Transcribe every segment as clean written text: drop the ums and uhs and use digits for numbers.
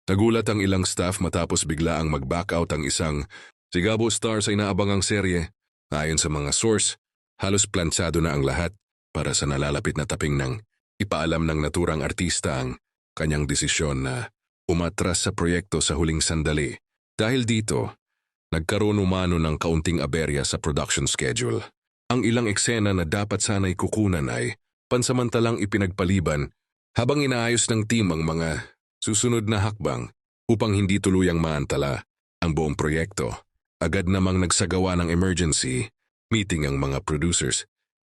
Nagulat ang ilang staff matapos bigla ang mag-back out ang isang Sigabo Stars ay inaabangang serye. Ayon sa mga source, halos plansado na ang lahat para sa nalalapit na taping ng ipaalam ng naturang artista ang kanyang desisyon na umatras sa proyekto sa huling sandali. Dahil dito, nagkaroon umano ng kaunting aberya sa production schedule. Ang ilang eksena na dapat sana'y kukunan ay pansamantalang ipinagpaliban habang inaayos ng team ang mga susunod na hakbang upang hindi tuluyang maantala ang buong proyekto. Agad namang nagsagawa ng emergency meeting ang mga producers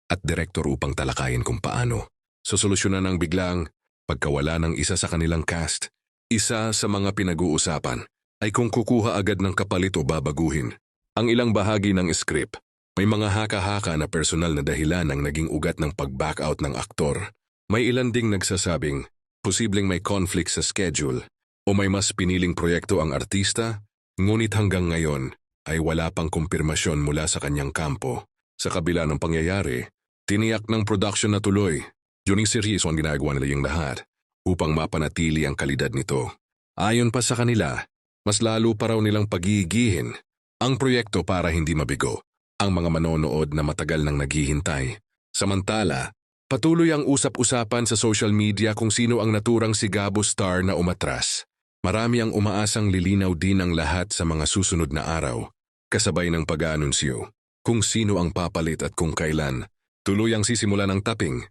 at direktor upang talakayin kung paano sosolusyonan ang biglang pagkawala ng isa sa kanilang cast. Isa sa mga pinag-uusapan ay kung kukuha agad ng kapalit o babaguhin ang ilang bahagi ng script. May mga haka-haka na personal na dahilan ang naging ugat ng pag-back out ng aktor. May ilan ding nagsasabing posibleng may conflict sa schedule o may mas piniling proyekto ang artista, ngunit hanggang ngayon ay wala pang kumpirmasyon mula sa kanyang kampo. Sa kabila ng pangyayari, tiniyak ng production na tuloy. Yuning seryoso ang ginagawa nila yung lahat upang mapanatili ang kalidad nito. Ayon pa sa kanila, mas lalo pa raw nilang pagigihin ang proyekto para hindi mabigo ang mga manonood na matagal nang naghihintay. Samantala, patuloy ang usap-usapan sa social media kung sino ang naturang Sigabo star na umatras. Marami ang umaasang lilinaw din ang lahat sa mga susunod na araw, kasabay ng pag-aanunsyo kung sino ang papalit at kung kailan tuluyang sisimula ng taping.